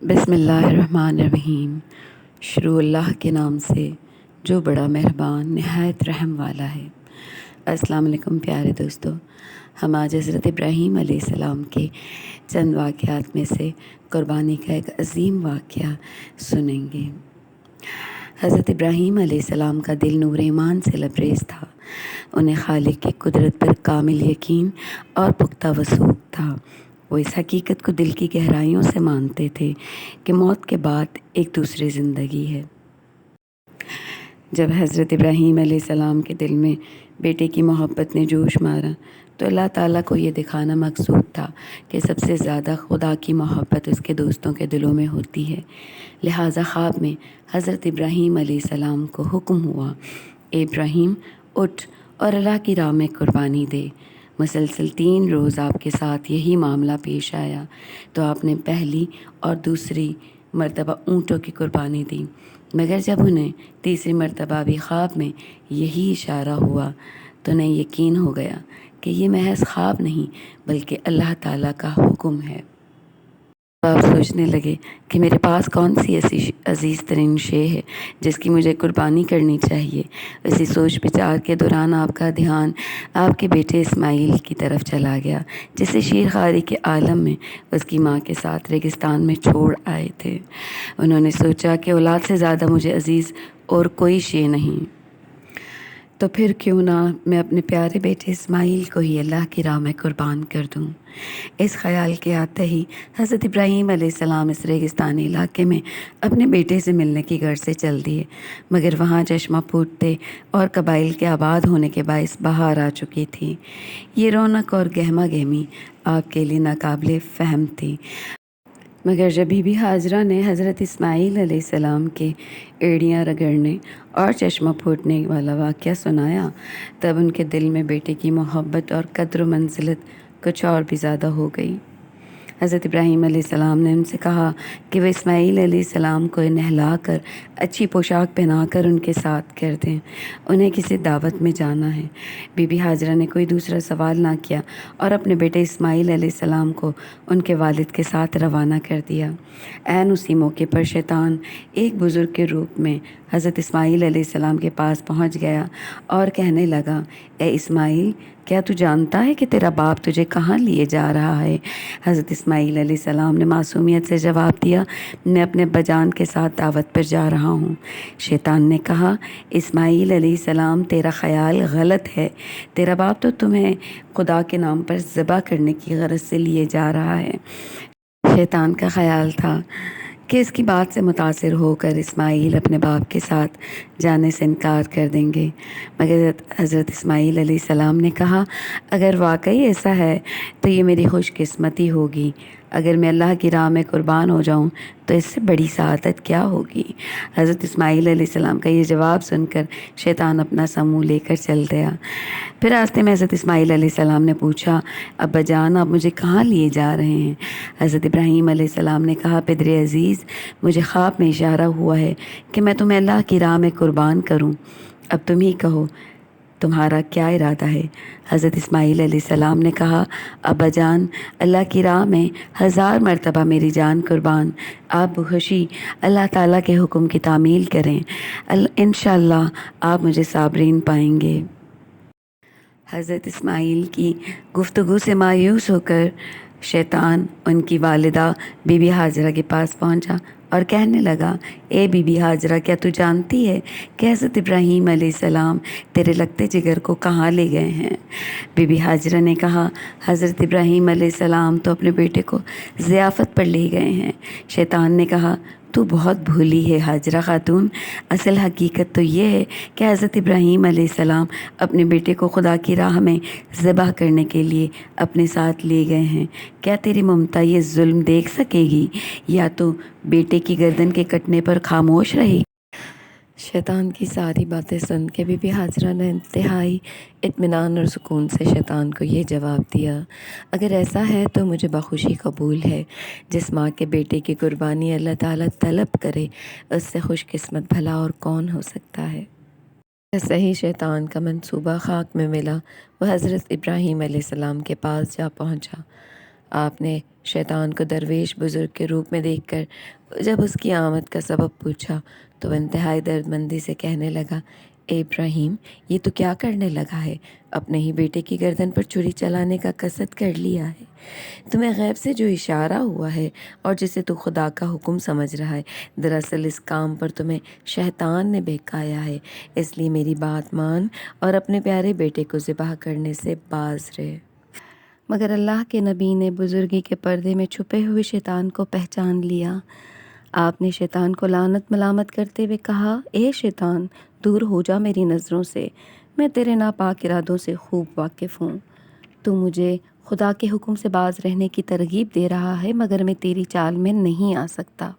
بسم اللہ الرحمن الرحیم۔ شروع اللہ کے نام سے جو بڑا مہربان نہایت رحم والا ہے۔ السلام علیکم پیارے دوستو، ہم آج حضرت ابراہیم علیہ السلام کے چند واقعات میں سے قربانی کا ایک عظیم واقعہ سنیں گے۔ حضرت ابراہیم علیہ السلام کا دل نور ایمان سے لبریز تھا۔ انہیں خالق کی قدرت پر کامل یقین اور پختہ وثوق تھا۔ وہ اس حقیقت کو دل کی گہرائیوں سے مانتے تھے کہ موت کے بعد ایک دوسری زندگی ہے۔ جب حضرت ابراہیم علیہ السلام کے دل میں بیٹے کی محبت نے جوش مارا تو اللہ تعالیٰ کو یہ دکھانا مقصود تھا کہ سب سے زیادہ خدا کی محبت اس کے دوستوں کے دلوں میں ہوتی ہے۔ لہٰذا خواب میں حضرت ابراہیم علیہ السلام کو حکم ہوا، اے ابراہیم اٹھ اور اللہ کی راہ میں قربانی دے۔ مسلسل 3 روز آپ کے ساتھ یہی معاملہ پیش آیا تو آپ نے پہلی اور دوسری مرتبہ اونٹوں کی قربانی دی، مگر جب انہیں تیسری مرتبہ بھی خواب میں یہی اشارہ ہوا تو انہیں یقین ہو گیا کہ یہ محض خواب نہیں بلکہ اللہ تعالیٰ کا حکم ہے۔ آپ سوچنے لگے کہ میرے پاس کون سی ایسی عزیز ترین شے ہے جس کی مجھے قربانی کرنی چاہیے۔ اسی سوچ بچار کے دوران آپ کا دھیان آپ کے بیٹے اسماعیل کی طرف چلا گیا، جسے شیرخواری کے عالم میں اس کی ماں کے ساتھ ریگستان میں چھوڑ آئے تھے۔ انہوں نے سوچا کہ اولاد سے زیادہ مجھے عزیز اور کوئی شے نہیں، تو پھر کیوں نہ میں اپنے پیارے بیٹے اسماعیل کو ہی اللہ کی راہ میں قربان کر دوں۔ اس خیال کے آتے ہی حضرت ابراہیم علیہ السلام اس ریگستانی علاقے میں اپنے بیٹے سے ملنے کی غرض سے چل دیے، مگر وہاں چشمہ پھوٹتے اور قبائل کے آباد ہونے کے باعث بہار آ چکی تھی۔ یہ رونق اور گہما گہمی آپ کے لیے ناقابل فہم تھی، مگر جب بی بی ہاجرہ نے حضرت اسماعیل علیہ السلام کے ایڑیاں رگڑنے اور چشمہ پھوٹنے والا واقعہ سنایا تب ان کے دل میں بیٹے کی محبت اور قدر و منزلت کچھ اور بھی زیادہ ہو گئی۔ حضرت ابراہیم علیہ السلام نے ان سے کہا کہ وہ اسماعیل علیہ السلام کو نہلا کر اچھی پوشاک پہنا کر ان کے ساتھ کر دیں، انہیں کسی دعوت میں جانا ہے۔ بی بی ہاجرہ نے کوئی دوسرا سوال نہ کیا اور اپنے بیٹے اسماعیل علیہ السلام کو ان کے والد کے ساتھ روانہ کر دیا۔ عین اسی موقع پر شیطان ایک بزرگ کے روپ میں حضرت اسماعیل علیہ السلام کے پاس پہنچ گیا اور کہنے لگا، اے اسماعیل، کیا تو جانتا ہے کہ تیرا باپ تجھے کہاں لیے جا رہا ہے؟ حضرت اسماعیل علیہ السلام نے معصومیت سے جواب دیا، میں اپنے ابا جان کے ساتھ دعوت پر جا رہا ہوں۔ شیطان نے کہا، اسماعیل علیہ السلام، تیرا خیال غلط ہے، تیرا باپ تو تمہیں خدا کے نام پر ذبح کرنے کی غرض سے لیے جا رہا ہے۔ شیطان کا خیال تھا کہ اس کی بات سے متاثر ہو کر اسماعیل اپنے باپ کے ساتھ جانے سے انکار کر دیں گے، مگر حضرت اسماعیل علیہ السلام نے کہا، اگر واقعی ایسا ہے تو یہ میری خوش قسمتی ہوگی۔ اگر میں اللہ کی راہ میں قربان ہو جاؤں تو اس سے بڑی سعادت کیا ہوگی۔ حضرت اسماعیل علیہ السلام کا یہ جواب سن کر شیطان اپنا سا منہ لے کر چل گیا۔ پھر راستے میں حضرت اسماعیل علیہ السلام نے پوچھا، ابا جان، آپ مجھے کہاں لیے جا رہے ہیں؟ حضرت ابراہیم علیہ السلام نے کہا، پدر عزیز، مجھے خواب میں اشارہ ہوا ہے کہ میں تمہیں اللہ کی راہ میں قربان کروں، اب تم ہی کہو تمہارا کیا ارادہ ہے؟ حضرت اسماعیل علیہ السلام نے کہا، ابا جان، اللہ کی راہ میں 1000 مرتبہ میری جان قربان، آپ بخوشی اللہ تعالیٰ کے حکم کی تعمیل کریں، انشاءاللہ آپ مجھے صابرین پائیں گے۔ حضرت اسماعیل کی گفتگو سے مایوس ہو کر شیطان ان کی والدہ بی بی ہاجرہ کے پاس پہنچا اور کہنے لگا، اے بی بی ہاجرہ، کیا تو جانتی ہے کہ حضرت ابراہیم علیہ السلام تیرے لگتے جگر کو کہاں لے گئے ہیں؟ بی بی ہاجرہ نے کہا، حضرت ابراہیم علیہ السلام تو اپنے بیٹے کو ضیافت پر لے گئے ہیں۔ شیطان نے کہا، تو بہت بھولی ہے ہاجرہ خاتون، اصل حقیقت تو یہ ہے کہ حضرت ابراہیم علیہ السلام اپنے بیٹے کو خدا کی راہ میں ذبح کرنے کے لیے اپنے ساتھ لے گئے ہیں۔ کیا تیری ممتا یہ ظلم دیکھ سکے گی یا تو بیٹے کی گردن کے کٹنے پر خاموش رہی؟ شیطان کی ساری باتیں سن کے بی بی ہاجرہ نے انتہائی اطمینان اور سکون سے شیطان کو یہ جواب دیا، اگر ایسا ہے تو مجھے بخوشی قبول ہے۔ جس ماں کے بیٹے کی قربانی اللہ تعالیٰ طلب کرے، اس سے خوش قسمت بھلا اور کون ہو سکتا ہے۔ ایسا ہی شیطان کا منصوبہ خاک میں ملا۔ وہ حضرت ابراہیم علیہ السلام کے پاس جا پہنچا آپ نے شیطان کو درویش بزرگ کے روپ میں دیکھ کر جب اس کی آمد کا سبب پوچھا تو وہ انتہائی درد مندی سے کہنے لگا، اے ابراہیم، یہ تو کیا کرنے لگا ہے؟ اپنے ہی بیٹے کی گردن پر چھری چلانے کا قصد کر لیا ہے۔ تمہیں غیب سے جو اشارہ ہوا ہے اور جسے تو خدا کا حکم سمجھ رہا ہے، دراصل اس کام پر تمہیں شیطان نے بہکایا ہے۔ اس لیے میری بات مان اور اپنے پیارے بیٹے کو ذبح کرنے سے باز رہے۔ مگر اللہ کے نبی نے بزرگی کے پردے میں چھپے ہوئے شیطان کو پہچان لیا۔ آپ نے شیطان کو لعنت ملامت کرتے ہوئے کہا، اے شیطان، دور ہو جا میری نظروں سے، میں تیرے ناپاک ارادوں سے خوب واقف ہوں۔ تو مجھے خدا کے حکم سے باز رہنے کی ترغیب دے رہا ہے، مگر میں تیری چال میں نہیں آ سکتا۔